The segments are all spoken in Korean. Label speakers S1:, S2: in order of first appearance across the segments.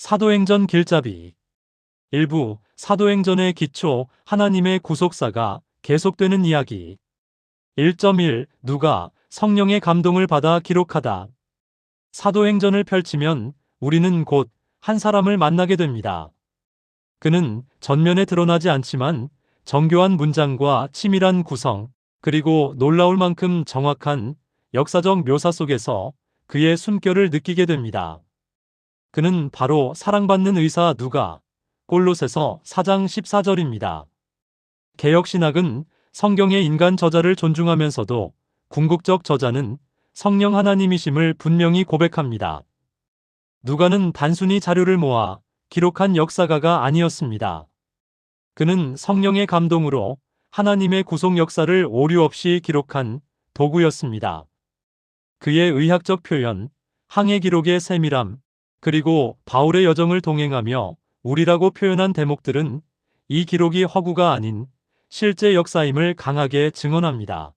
S1: 사도행전 길잡이 일부 사도행전의 기초 하나님의 구속사가 계속되는 이야기 1.1 누가 성령의 감동을 받아 기록하다. 사도행전을 펼치면 우리는 곧 한 사람을 만나게 됩니다. 그는 전면에 드러나지 않지만 정교한 문장과 치밀한 구성, 그리고 놀라울 만큼 정확한 역사적 묘사 속에서 그의 숨결을 느끼게 됩니다. 그는 바로 사랑받는 의사 누가, 골로새서 4장 14절입니다. 개역신학은 성경의 인간 저자를 존중하면서도 궁극적 저자는 성령 하나님이심을 분명히 고백합니다. 누가는 단순히 자료를 모아 기록한 역사가가 아니었습니다. 그는 성령의 감동으로 하나님의 구속 역사를 오류 없이 기록한 도구였습니다. 그의 의학적 표현, 항해 기록의 세밀함, 그리고 바울의 여정을 동행하며 우리라고 표현한 대목들은 이 기록이 허구가 아닌 실제 역사임을 강하게 증언합니다.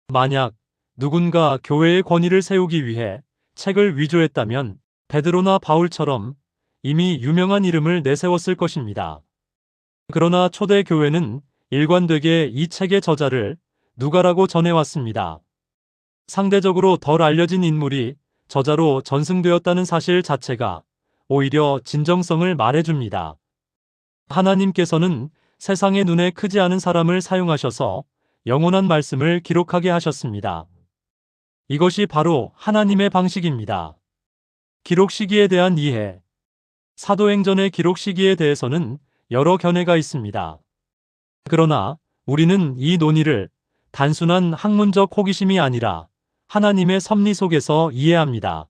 S1: 만약 누군가 교회의 권위를 세우기 위해 책을 위조했다면 베드로나 바울처럼 이미 유명한 이름을 내세웠을 것입니다. 그러나 초대 교회는 일관되게 이 책의 저자를 누가라고 전해왔습니다. 상대적으로 덜 알려진 인물이 저자로 전승되었다는 사실 자체가 오히려 진정성을 말해줍니다. 하나님께서는 세상의 눈에 크지 않은 사람을 사용하셔서 영원한 말씀을 기록하게 하셨습니다. 이것이 바로 하나님의 방식입니다. 기록 시기에 대한 이해. 사도행전의 기록 시기에 대해서는 여러 견해가 있습니다. 그러나 우리는 이 논의를 단순한 학문적 호기심이 아니라 하나님의 섭리 속에서 이해합니다.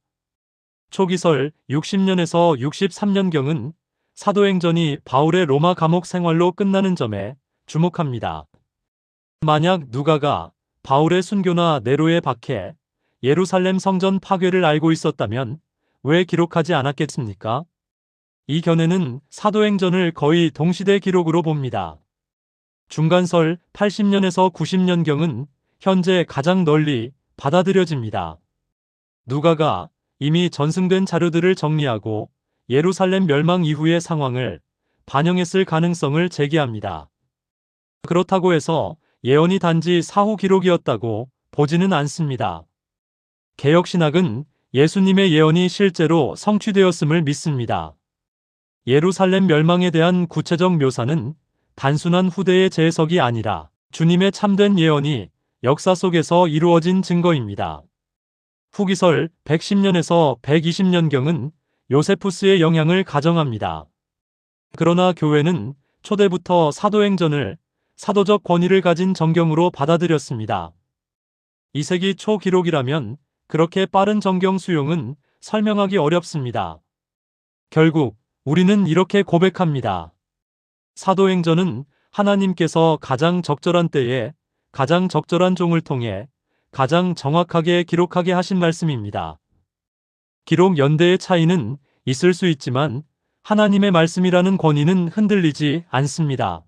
S1: 초기설 60년에서 63년경은 사도행전이 바울의 로마 감옥 생활로 끝나는 점에 주목합니다. 만약 누가가 바울의 순교나 네로의 박해, 예루살렘 성전 파괴를 알고 있었다면 왜 기록하지 않았겠습니까? 이 견해는 사도행전을 거의 동시대 기록으로 봅니다. 중간설 80년에서 90년경은 현재 가장 널리 받아들여집니다. 누가가 이미 전승된 자료들을 정리하고 예루살렘 멸망 이후의 상황을 반영했을 가능성을 제기합니다. 그렇다고 해서 예언이 단지 사후 기록이었다고 보지는 않습니다. 개역신학은 예수님의 예언이 실제로 성취되었음을 믿습니다. 예루살렘 멸망에 대한 구체적 묘사는 단순한 후대의 재해석이 아니라 주님의 참된 예언이 역사 속에서 이루어진 증거입니다. 후기설 110년에서 120년경은 요세푸스의 영향을 가정합니다. 그러나 교회는 초대부터 사도행전을 사도적 권위를 가진 정경으로 받아들였습니다. 2세기 초 기록이라면 그렇게 빠른 정경 수용은 설명하기 어렵습니다. 결국 우리는 이렇게 고백합니다. 사도행전은 하나님께서 가장 적절한 때에 가장 적절한 종을 통해 가장 정확하게 기록하게 하신 말씀입니다. 기록 연대의 차이는 있을 수 있지만 하나님의 말씀이라는 권위는 흔들리지 않습니다.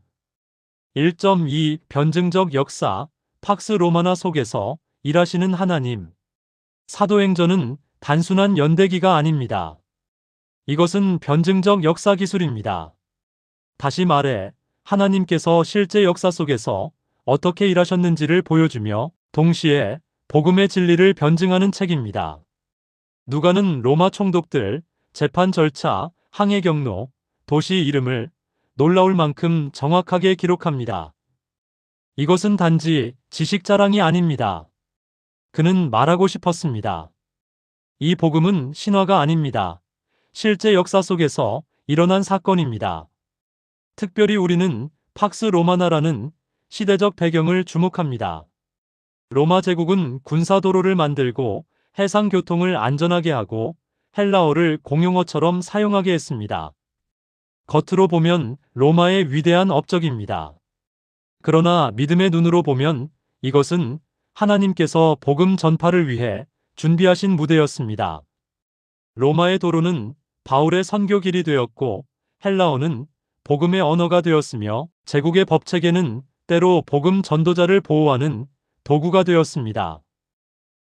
S1: 1.2 변증적 역사, 팍스 로마나 속에서 일하시는 하나님. 사도행전은 단순한 연대기가 아닙니다. 이것은 변증적 역사 기술입니다. 다시 말해 하나님께서 실제 역사 속에서 어떻게 일하셨는지를 보여주며 동시에 복음의 진리를 변증하는 책입니다. 누가는 로마 총독들, 재판 절차, 항해 경로, 도시 이름을 놀라울 만큼 정확하게 기록합니다. 이것은 단지 지식 자랑이 아닙니다. 그는 말하고 싶었습니다. 이 복음은 신화가 아닙니다. 실제 역사 속에서 일어난 사건입니다. 특별히 우리는 팍스 로마나라는 시대적 배경을 주목합니다. 로마 제국은 군사도로를 만들고 해상 교통을 안전하게 하고 헬라어를 공용어처럼 사용하게 했습니다. 겉으로 보면 로마의 위대한 업적입니다. 그러나 믿음의 눈으로 보면 이것은 하나님께서 복음 전파를 위해 준비하신 무대였습니다. 로마의 도로는 바울의 선교 길이 되었고 헬라어는 복음의 언어가 되었으며 제국의 법체계는 때로 복음 전도자를 보호하는 도구가 되었습니다.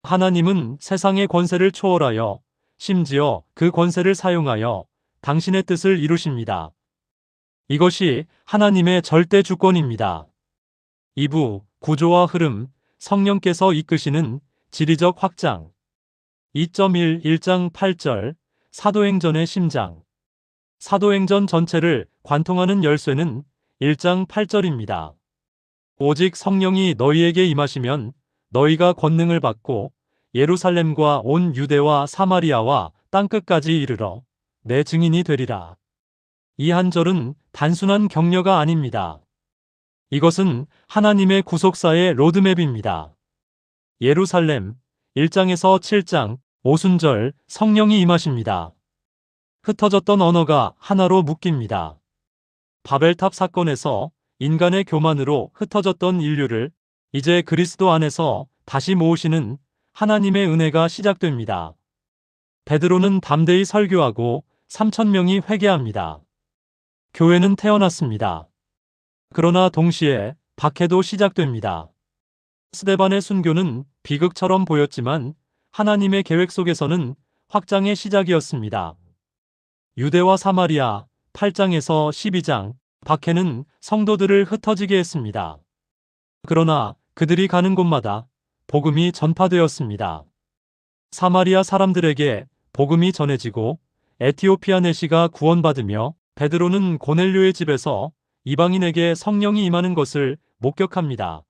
S1: 하나님은 세상의 권세를 초월하여 심지어 그 권세를 사용하여 당신의 뜻을 이루십니다. 이것이 하나님의 절대 주권입니다. 2부 구조와 흐름, 성령께서 이끄시는 지리적 확장. 2.1 1장 8절 사도행전의 심장. 사도행전 전체를 관통하는 열쇠는 1장 8절입니다. 오직 성령이 너희에게 임하시면 너희가 권능을 받고 예루살렘과 온 유대와 사마리아와 땅끝까지 이르러 내 증인이 되리라. 이 한 절은 단순한 격려가 아닙니다. 이것은 하나님의 구속사의 로드맵입니다. 예루살렘 1장에서 7장 오순절 성령이 임하십니다. 흩어졌던 언어가 하나로 묶입니다. 바벨탑 사건에서 인간의 교만으로 흩어졌던 인류를 이제 그리스도 안에서 다시 모으시는 하나님의 은혜가 시작됩니다. 베드로는 담대히 설교하고 3,000명이 회개합니다. 교회는 태어났습니다. 그러나 동시에 박해도 시작됩니다. 스데반의 순교는 비극처럼 보였지만 하나님의 계획 속에서는 확장의 시작이었습니다. 유대와 사마리아 8장에서 12장 박해는 성도들을 흩어지게 했습니다. 그러나 그들이 가는 곳마다 복음이 전파되었습니다. 사마리아 사람들에게 복음이 전해지고 에티오피아 내시가 구원받으며 베드로는 고넬료의 집에서 이방인에게 성령이 임하는 것을 목격합니다.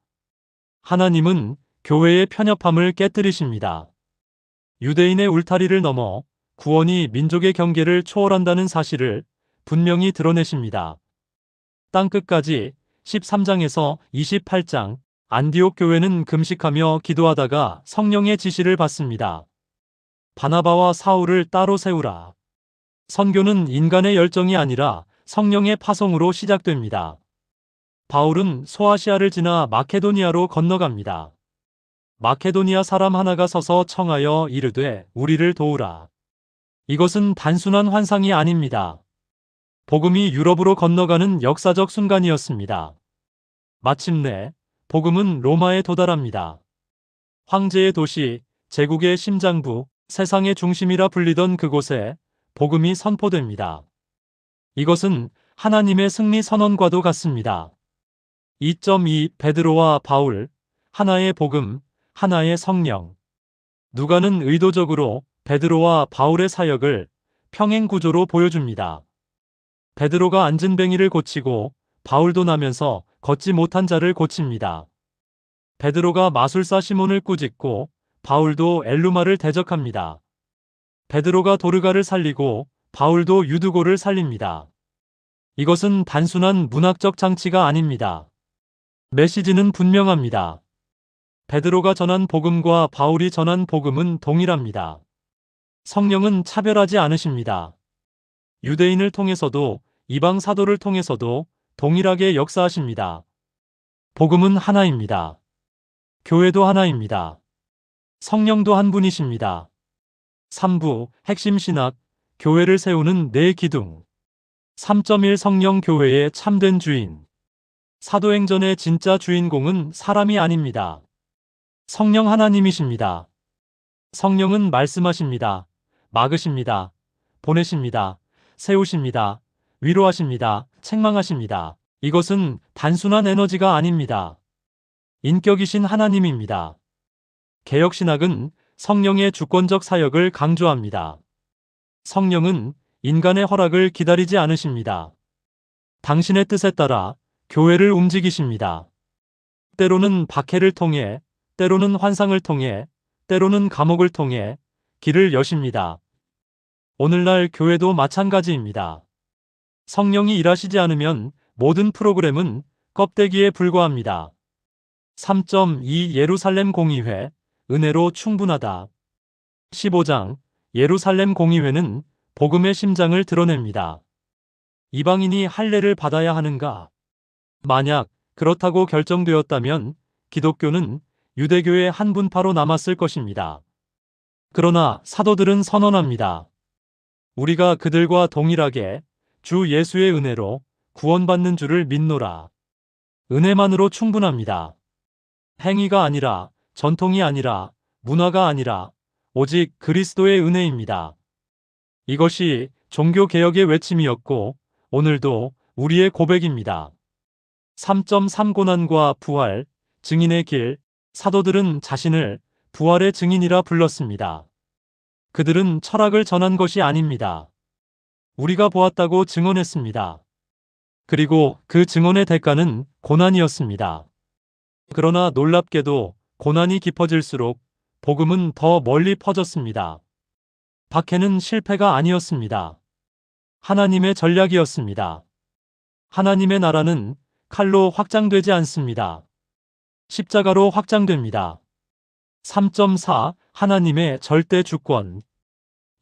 S1: 하나님은 교회의 편협함을 깨뜨리십니다. 유대인의 울타리를 넘어 구원이 민족의 경계를 초월한다는 사실을 분명히 드러내십니다. 땅끝까지 13장에서 28장 안디옥 교회는 금식하며 기도하다가 성령의 지시를 받습니다. 바나바와 사울을 따로 세우라. 선교는 인간의 열정이 아니라 성령의 파송으로 시작됩니다. 바울은 소아시아를 지나 마케도니아로 건너갑니다. 마케도니아 사람 하나가 서서 청하여 이르되 우리를 도우라. 이것은 단순한 환상이 아닙니다. 복음이 유럽으로 건너가는 역사적 순간이었습니다. 마침내 복음은 로마에 도달합니다. 황제의 도시, 제국의 심장부, 세상의 중심이라 불리던 그곳에 복음이 선포됩니다. 이것은 하나님의 승리 선언과도 같습니다. 2.2 베드로와 바울, 하나의 복음, 하나의 성령. 누가는 의도적으로 베드로와 바울의 사역을 평행 구조로 보여줍니다. 베드로가 앉은 뱅이를 고치고 바울도 나면서 걷지 못한 자를 고칩니다. 베드로가 마술사 시몬을 꾸짖고 바울도 엘루마를 대적합니다. 베드로가 도르가를 살리고 바울도 유두고를 살립니다. 이것은 단순한 문학적 장치가 아닙니다. 메시지는 분명합니다. 베드로가 전한 복음과 바울이 전한 복음은 동일합니다. 성령은 차별하지 않으십니다. 유대인을 통해서도 이방 사도를 통해서도 동일하게 역사하십니다. 복음은 하나입니다. 교회도 하나입니다. 성령도 한 분이십니다. 3부 핵심 신학, 교회를 세우는 네 기둥. 3.1 성령 교회의 참된 주인. 사도행전의 진짜 주인공은 사람이 아닙니다. 성령 하나님이십니다. 성령은 말씀하십니다. 막으십니다. 보내십니다. 세우십니다. 위로하십니다. 책망하십니다. 이것은 단순한 에너지가 아닙니다. 인격이신 하나님입니다. 개혁신학은 성령의 주권적 사역을 강조합니다. 성령은 인간의 허락을 기다리지 않으십니다. 당신의 뜻에 따라 교회를 움직이십니다. 때로는 박해를 통해, 때로는 환상을 통해, 때로는 감옥을 통해 길을 여십니다. 오늘날 교회도 마찬가지입니다. 성령이 일하시지 않으면 모든 프로그램은 껍데기에 불과합니다. 3.2 예루살렘 공의회, 은혜로 충분하다. 15장 예루살렘 공의회는 복음의 심장을 드러냅니다. 이방인이 할례를 받아야 하는가? 만약 그렇다고 결정되었다면 기독교는 유대교의 한 분파로 남았을 것입니다. 그러나 사도들은 선언합니다. 우리가 그들과 동일하게 주 예수의 은혜로 구원받는 줄을 믿노라. 은혜만으로 충분합니다. 행위가 아니라, 전통이 아니라, 문화가 아니라 오직 그리스도의 은혜입니다. 이것이 종교개혁의 외침이었고 오늘도 우리의 고백입니다. 3.3 고난과 부활, 증인의 길, 사도들은 자신을 부활의 증인이라 불렀습니다. 그들은 철학을 전한 것이 아닙니다. 우리가 보았다고 증언했습니다. 그리고 그 증언의 대가는 고난이었습니다. 그러나 놀랍게도 고난이 깊어질수록 복음은 더 멀리 퍼졌습니다. 박해는 실패가 아니었습니다. 하나님의 전략이었습니다. 하나님의 나라는 칼로 확장되지 않습니다. 십자가로 확장됩니다. 3.4 하나님의 절대 주권.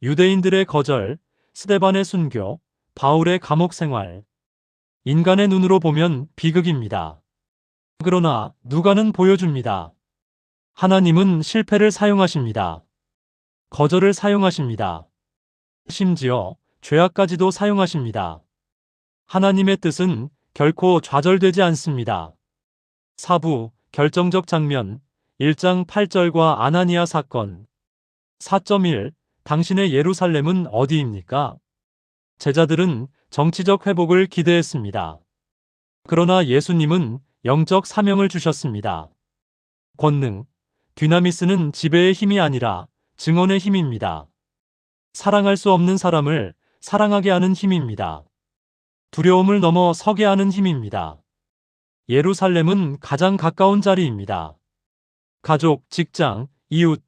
S1: 유대인들의 거절, 스데반의 순교, 바울의 감옥 생활. 인간의 눈으로 보면 비극입니다. 그러나 누가는 보여줍니다. 하나님은 실패를 사용하십니다. 거절을 사용하십니다. 심지어 죄악까지도 사용하십니다. 하나님의 뜻은 결코 좌절되지 않습니다. 사부, 결정적 장면, 1장 8절과 아나니아 사건. 4.1 당신의 예루살렘은 어디입니까? 제자들은 정치적 회복을 기대했습니다. 그러나 예수님은 영적 사명을 주셨습니다. 권능, 듀나미스는 지배의 힘이 아니라 증언의 힘입니다. 사랑할 수 없는 사람을 사랑하게 하는 힘입니다. 두려움을 넘어 서게 하는 힘입니다. 예루살렘은 가장 가까운 자리입니다. 가족, 직장, 이웃.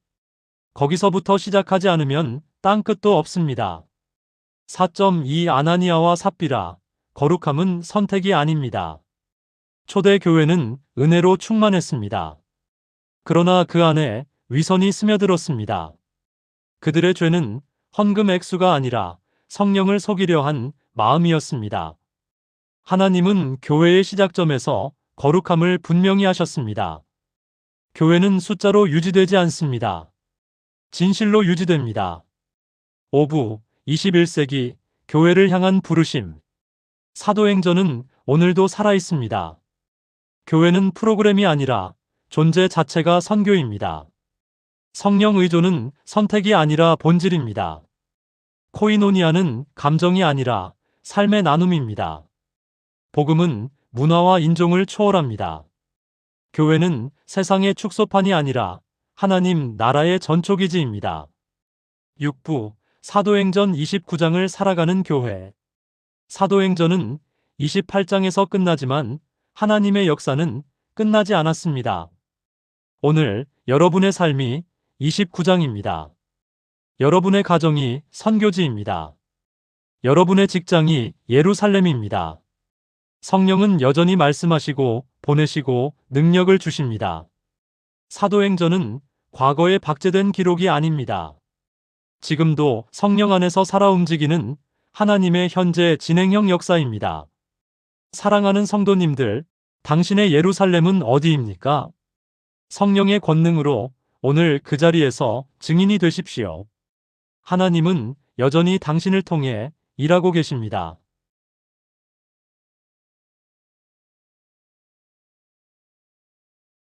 S1: 거기서부터 시작하지 않으면 땅끝도 없습니다. 4.2 아나니아와 삽비라. 거룩함은 선택이 아닙니다. 초대 교회는 은혜로 충만했습니다. 그러나 그 안에 위선이 스며들었습니다. 그들의 죄는 헌금 액수가 아니라 성령을 속이려 한 마음이었습니다. 하나님은 교회의 시작점에서 거룩함을 분명히 하셨습니다. 교회는 숫자로 유지되지 않습니다. 진실로 유지됩니다. 5부 21세기 교회를 향한 부르심. 사도행전은 오늘도 살아있습니다. 교회는 프로그램이 아니라 존재 자체가 선교입니다. 성령 의존은 선택이 아니라 본질입니다. 코이노니아는 감정이 아니라 삶의 나눔입니다. 복음은 문화와 인종을 초월합니다. 교회는 세상의 축소판이 아니라 하나님 나라의 전초기지입니다. 6부 사도행전 29장을 살아가는 교회. 사도행전은 28장에서 끝나지만 하나님의 역사는 끝나지 않았습니다. 오늘 여러분의 삶이 29장입니다. 여러분의 가정이 선교지입니다. 여러분의 직장이 예루살렘입니다. 성령은 여전히 말씀하시고 보내시고 능력을 주십니다. 사도행전은 과거에 박제된 기록이 아닙니다. 지금도 성령 안에서 살아 움직이는 하나님의 현재 진행형 역사입니다. 사랑하는 성도님들, 당신의 예루살렘은 어디입니까? 성령의 권능으로 오늘 그 자리에서 증인이 되십시오. 하나님은 여전히 당신을 통해 일하고 계십니다.